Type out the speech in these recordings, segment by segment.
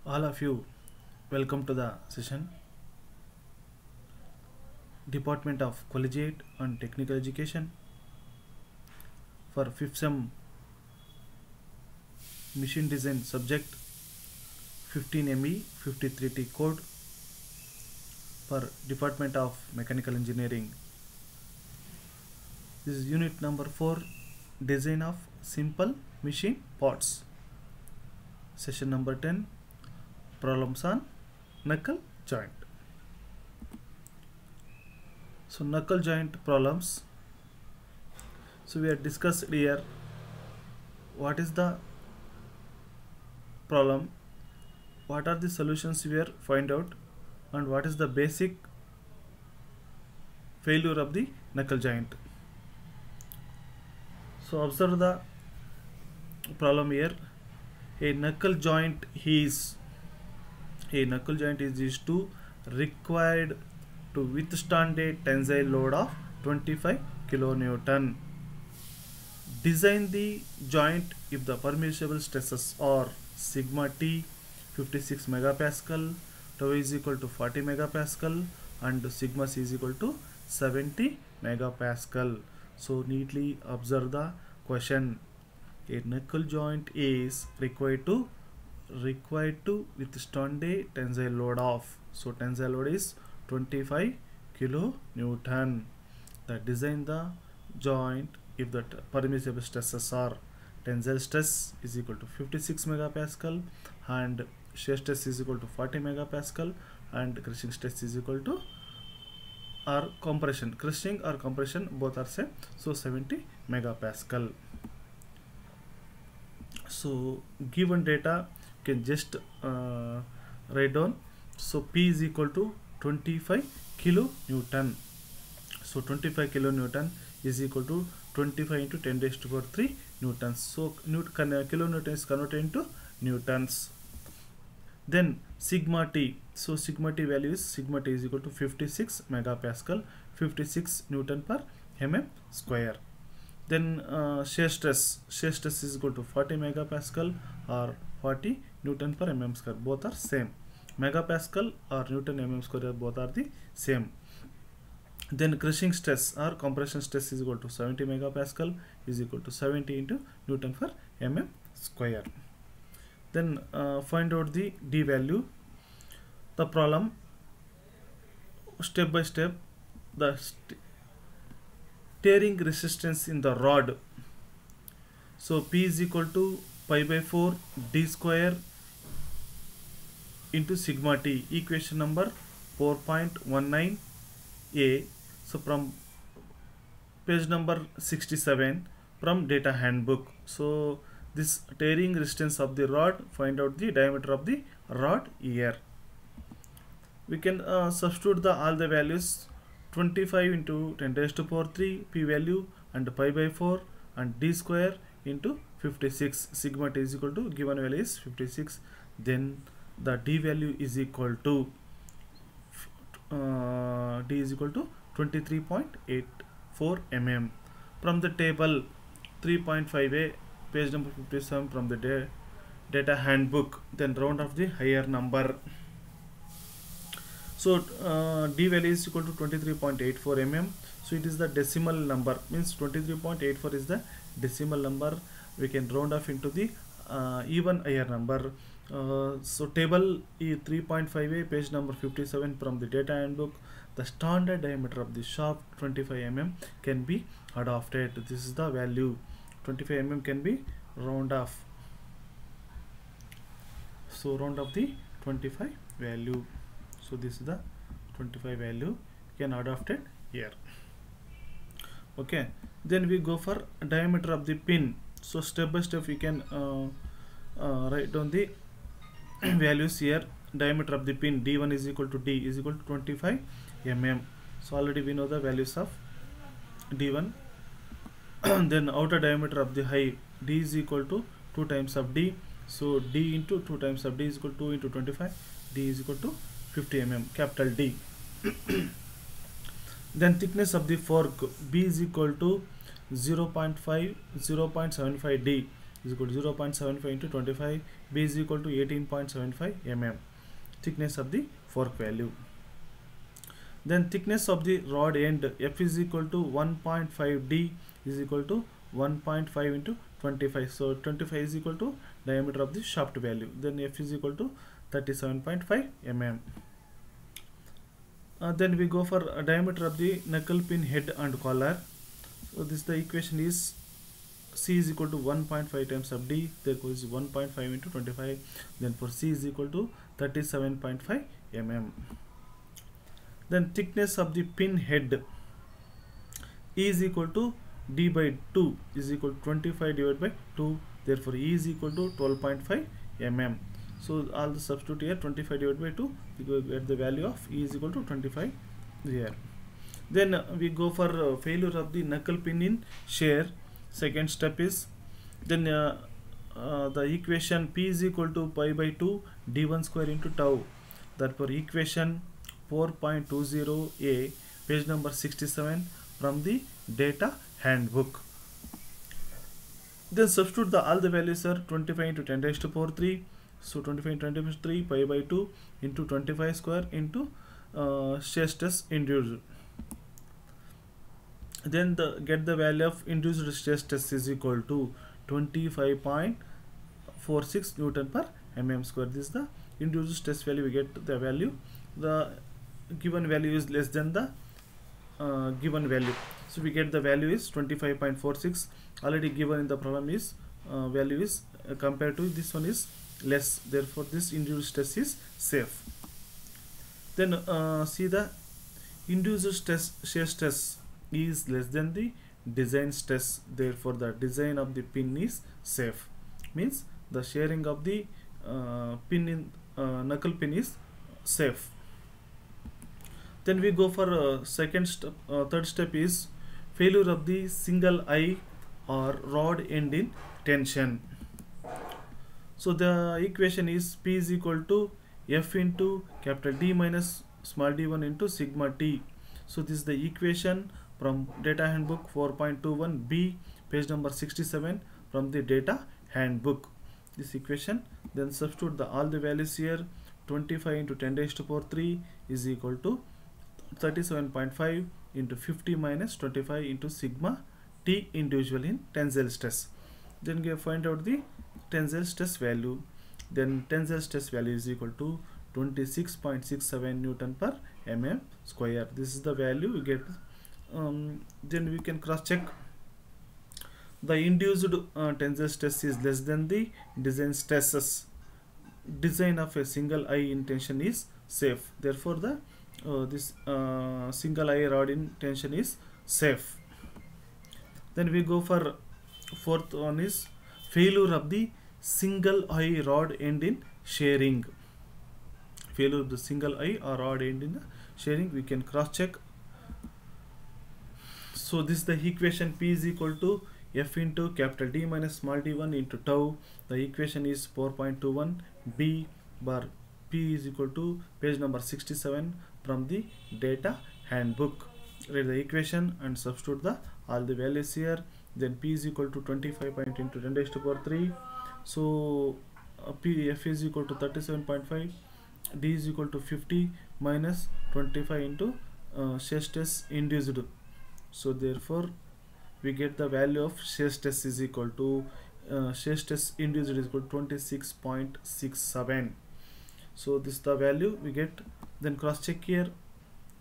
All of you, welcome to the session. Department of Collegiate and Technical Education for 5th sem Machine Design subject 15ME 53T code for Department of Mechanical Engineering. This is unit number 4, Design of Simple Machine Parts. Session number 10, Problems on Knuckle Joint. So knuckle joint problems. So we have discussed here what is the problem, what are the solutions we are find out, and what is the basic failure of the knuckle joint. So observe the problem here. A knuckle joint is used to required to withstand a tensile load of 25 kilonewton. Design the joint if the permissible stresses are sigma t 56 megapascal, tau is equal to 40 megapascal, and sigma c is equal to 70 megapascal. So neatly observe the question. A knuckle joint is required to withstand a tensile load of, so tensile load is 25 kilonewton. The design the joint if the permissible stresses are tensile stress is equal to 56 megapascal and shear stress is equal to 40 megapascal and crushing stress is equal to crushing or compression both are same, so 70 megapascal. So given data you can just write down. So P is equal to 25 kilonewton. So 25 kilonewton is equal to 25 into 10 raised to power 3 newtons. So kilonewton is converted into newtons. Then sigma t. So sigma t value is equal to 56 megapascal, 56 newton per mm square. Then shear stress is equal to 40 megapascal or 40 newton per mm square, both are same. Megapascal or newton mm square both are the same. Then crushing stress or compression stress is equal to 70 megapascal is equal to 70 into newton per mm square. Then find out the d value. The problem step by step. The tearing resistance in the rod. So P is equal to pi by 4 d square into sigma t, equation number 4.19a. So from page number 67 from data handbook. So this tearing resistance of the rod, find out the diameter of the rod here. We can substitute all the values. 25 into 10 raised to power 3 p value and pi by 4 and d square into 56. Sigma t is equal to given value is 56. Then the d value is equal to 23.84 mm. From the table 3.5a, page number 57 from the data handbook. Then round off the higher number. So d value is equal to 23.84 mm. So it is the decimal number, means 23.84 is the decimal number. We can round off into the even higher number. So table 3.5a, page number 57 from the data handbook. The standard diameter of the shaft 25 mm can be adopted. This is the value. 25 mm can be round off. So round off the 25 value. So this is the 25 value, you can adopt it here. Okay, then we go for diameter of the pin. So step by step we can write down the values here. Diameter of the pin d1 is equal to 25 mm. So already we know the values of d1. Then outer diameter of the high, d is equal to 2 times of d. So d into 2 times of d is equal to 2 into 25. D is equal to 50 mm, capital D. Then thickness of the fork, B is equal to 0.75 D is equal to 0.75 into 25. B is equal to 18.75 mm. Thickness of the fork value. Then thickness of the rod end, F is equal to 1.5 D is equal to 1.5 into 25. So 25 is equal to diameter of the shaft value. Then F is equal to 37.5 mm. Then we go for a diameter of the knuckle pin head and collar. So this the equation is C is equal to 1.5 times of D, therefore is 1.5 into 25. Then for C is equal to 37.5 mm. Then thickness of the pin head, E is equal to D by 2 is equal to 25 divided by 2, therefore E is equal to 12.5 mm. So all the substitute here, 25 divided by 2, we get the value of E is equal to 25 here. Then we go for failure of the knuckle pin in shear. Second step is, then the equation P is equal to pi by 2 D1 square into tau. Therefore equation 4.20a, page number 67 from the data handbook. Then substitute all the values are 25 into 10 raised to power 3. So 25 into 10 raised to 3 pi by 2 into 25 square into shear stress induced. Then get the value of induced shear stress is equal to 25.46 Newton per mm square. This is the induced stress value. We get the value. The given value is less than the given value. So we get the value is 25.46. Already given in the problem is value is compared to this one is less. Therefore this induced stress is safe. Then see the induced stress, shear stress is less than the design stress. Therefore the design of the pin is safe. Means the shearing of the pin in knuckle pin is safe. Then we go for third step is failure of the single eye or rod end in tension. So the equation is P is equal to F into capital D minus small d1 into sigma t. So this is the equation from data handbook 4.21b, page number 67 from the data handbook. This equation, then substitute all the values here. 25 into 10 raised to power 3 is equal to 37.5 into 50 minus 25 into sigma t individual in tensile stress. Then we find out the tensile stress value. Then tensile stress value is equal to 26.67 Newton per mm square. This is the value we get. Then we can cross check. The induced tensile stress is less than the design stresses. Design of a single eye in tension is safe. Therefore the this single eye rod in tension is safe. Then we go for fourth one is failure of the single eye rod end in shearing. Failure of the single eye or rod end in shearing, we can cross check. So this is the equation P is equal to F into capital D minus small d1 into tau. The equation is 4.21 B bar P is equal to page number 67 from the data handbook. Read the equation and substitute all the values here. Then P is equal to 25 into 10 raised to power 3. So F is equal to 37.5, D is equal to 50 minus 25 into shear stress induced. So therefore we get the value of shear stress is equal to shear stress induced is equal to 26.67. So this is the value we get. Then cross check here.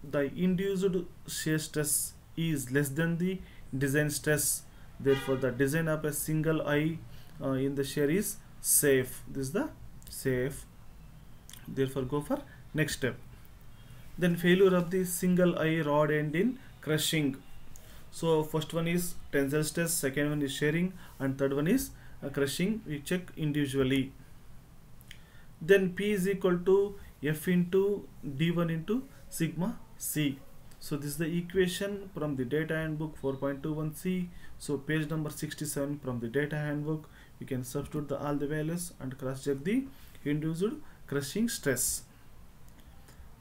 The induced shear stress is less than the design stress. Therefore the design of a single eye in the shear is safe. This is the safe. Therefore go for next step. Then failure of the single eye rod end in crushing. So first one is tensile stress, second one is shearing, and third one is crushing. We check individually. Then P is equal to F into D1 into sigma C. So this is the equation from the data handbook 4.21c. So page number 67 from the data handbook. We can substitute all the values and cross check the induced crushing stress.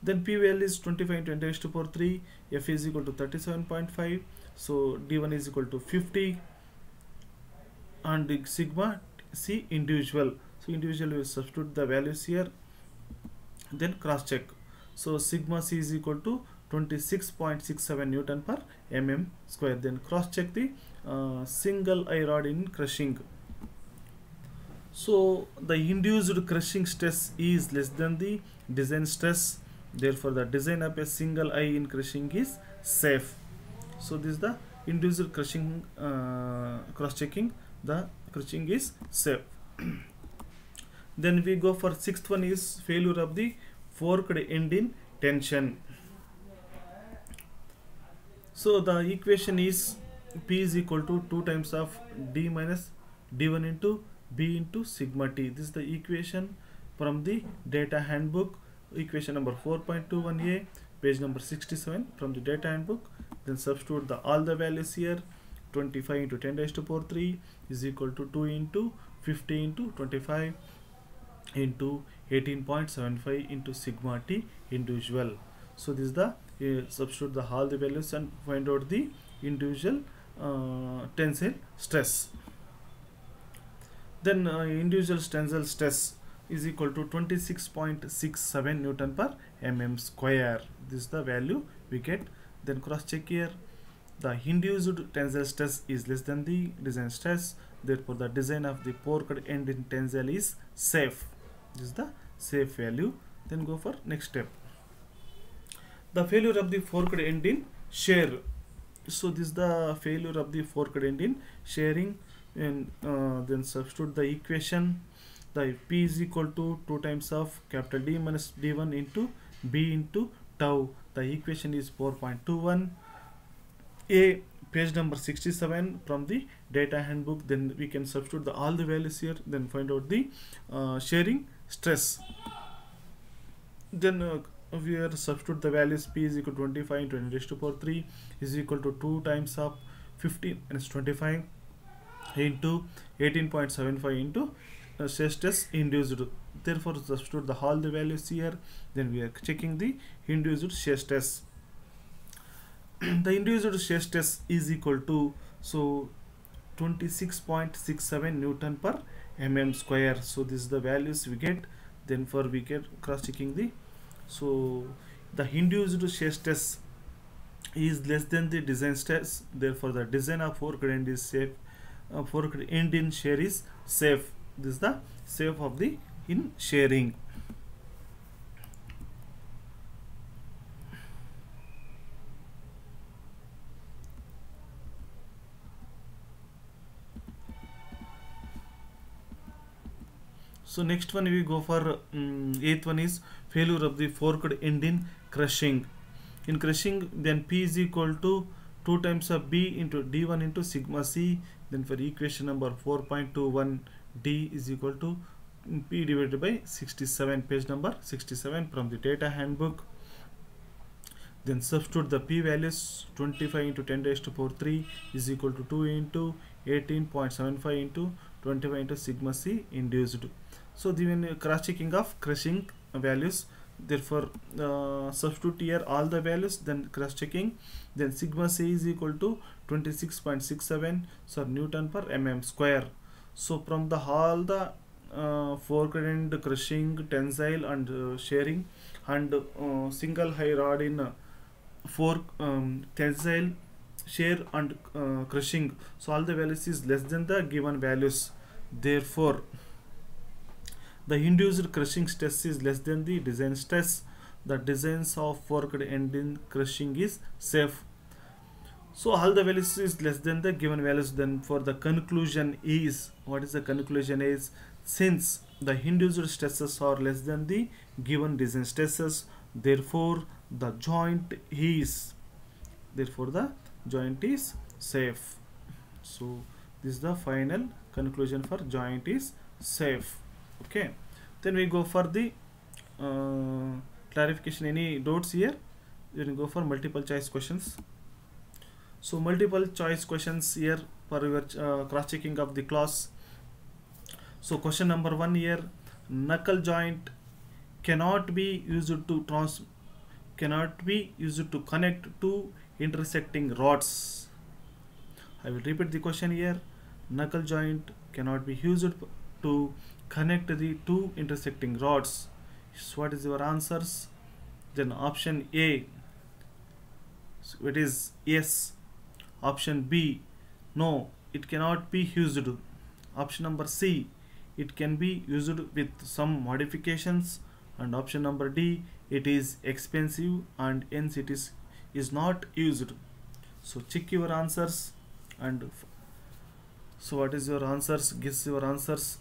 Then P value is 25 into 10 raised to power 3. F is equal to 37.5. So D1 is equal to 50 and the sigma C individual. So individual will substitute the values here, then cross check. So sigma C is equal to 26.67 Newton per mm square. Then cross check the single eye rod in crushing. So the induced crushing stress is less than the design stress. Therefore, the design of a single eye in crushing is safe. So this is the induced crushing cross checking. The crushing is safe. Then we go for sixth one is failure of the forked end in tension. So the equation is P is equal to 2 times of D minus D1 into B into sigma T. This is the equation from the data handbook, equation number 4.21a, page number 67 from the data handbook. Then substitute all the values here. 25 into 10 raised to power 3 is equal to 2 into 50 into 25 into 18.75 into sigma T individual. So this is the substitute all the values and find out the individual tensile stress. Then individual tensile stress is equal to 26.67 Newton per mm square. This is the value we get. Then cross check here. The induced tensile stress is less than the design stress. Therefore, the design of the forked end in tensile is safe. This is the safe value. Then go for next step. The failure of the forked end in shear. So this is the failure of the forked end in shearing. And then substitute the equation. The P is equal to 2 times of capital D minus D1 into B into tau. The equation is 4.21. A, page number 67 from the data handbook. Then we can substitute all the values here. Then find out the shearing stress. Then we are substitute the values. P is equal to 25 into 10 raised to power 3 is equal to 2 times of 15 minus 25 into 18.75 into shear stress induced. Therefore, substitute all the values here. Then we are checking the induced shear stress. The induced shear stress is equal to 26.67 Newton per mm square. So this is the values we get. Then for we get cross checking the the induced shear stress is less than the design stress. Therefore, the design of forked end is safe. Forked end in shear is safe. This is the safe of the in shearing. So next one we go for eighth one is failure of the forked end in crushing. In crushing, then P is equal to 2 times of B into D1 into sigma C. Then for equation number 4.21, D is equal to P divided by 67, page number 67 from the data handbook. Then substitute the P values. 25 into 10 raised to power 3 is equal to 2 into 18.75 into 25 into sigma C induced. So the cross checking of crushing values. Therefore, substitute here all the values, then cross checking. Then sigma C is equal to 26.67 Newton per mm square. So from the all the forked end crushing, tensile and shearing and single high rod in fork tensile, shear and crushing. So all the values is less than the given values. Therefore, the induced crushing stress is less than the design stress. The designs of forked end in crushing is safe. So all the values is less than the given values. Then for the conclusion is, what is the conclusion is, since the induced stresses are less than the given design stresses, therefore the joint is safe. So this is the final conclusion for joint is safe. Okay, then we go for the clarification. Any doubts here? You can go for multiple choice questions. So multiple choice questions here for your cross checking of the class. So question number 1 here, knuckle joint cannot be used to connect two intersecting rods. I will repeat the question here. Knuckle joint cannot be used to connect the two intersecting rods. So what is your answers? Then option A, so it is yes. Option B, no, it cannot be used. Option number C, it can be used with some modifications. And option number D, it is expensive and hence it is not used. So check your answers. And so what is your answers? Guess your answers.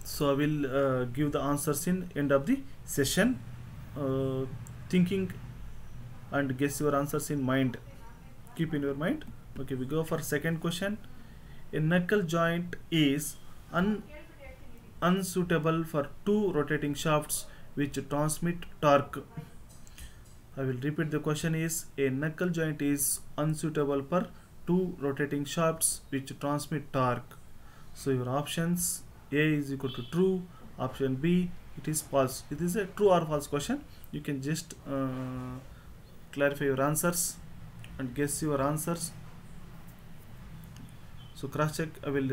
So I will give the answers in end of the session. Thinking and guess your answers in mind. Keep in your mind. Okay, we go for second question. A knuckle joint is unsuitable for two rotating shafts which transmit torque. I will repeat the question is, a knuckle joint is unsuitable for two rotating shafts which transmit torque. So your options, A is equal to true, option B, it is false. It is a true or false question. You can just clarify your answers and guess your answers. So cross check. I will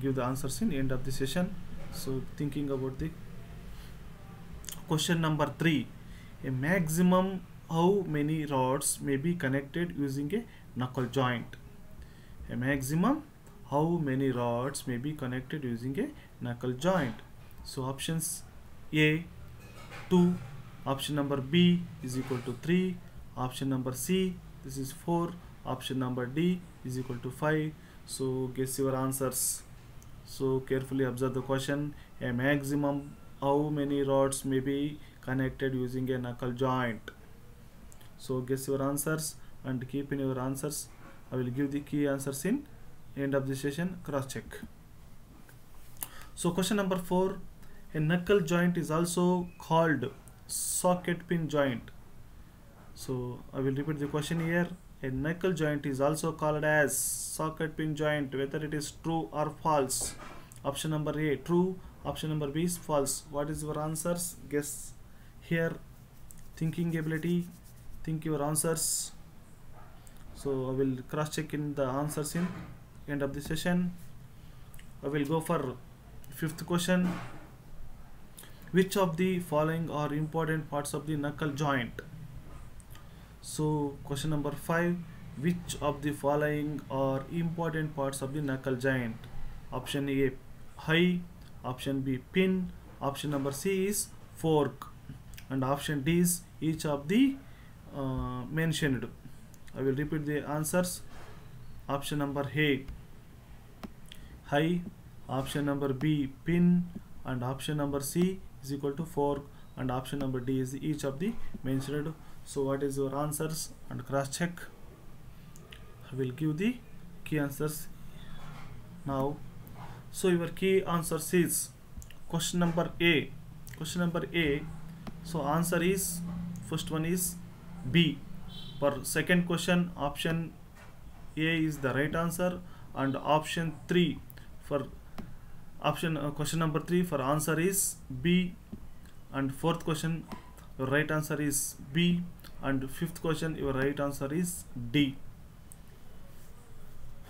give the answers in end of the session. So thinking about the question number 3, a maximum how many rods may be connected using a knuckle joint? A maximum how many rods may be connected using a knuckle joint? So options A 2, option number B is equal to 3, option number C this is 4, option number D is equal to 5. So guess your answers. So carefully observe the question. A maximum how many rods may be connected using a knuckle joint? So guess your answers and keep in your answers. I will give the key answers in end of the session. Cross check. So question number 4, a knuckle joint is also called socket pin joint. So I will repeat the question here. A knuckle joint is also called as socket pin joint, whether it is true or false. Option number A true, option number B is false. What is your answers? Guess here. Thinking ability, think your answers. So I will cross check in the answers in end of the session. I will go for fifth question. Which of the following are important parts of the knuckle joint? So question number 5, which of the following are important parts of the knuckle joint? Option A high, option B pin, option number C is fork, and option D is each of the mentioned. I will repeat the answers. Option number A high, option number B pin, and option number C is equal to fork, and option number D is each of the mentioned. So what is your answers and cross check. I will give the key answers now. So your key answers is question number A. Question number A. So answer is, first one is B. For second question, option A is the right answer, and option 3 for option question number 3 for answer is B, and fourth question your right answer is B, and fifth question your right answer is D.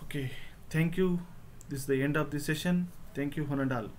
Okay, thank you. This is the end of the session. Thank you one and all.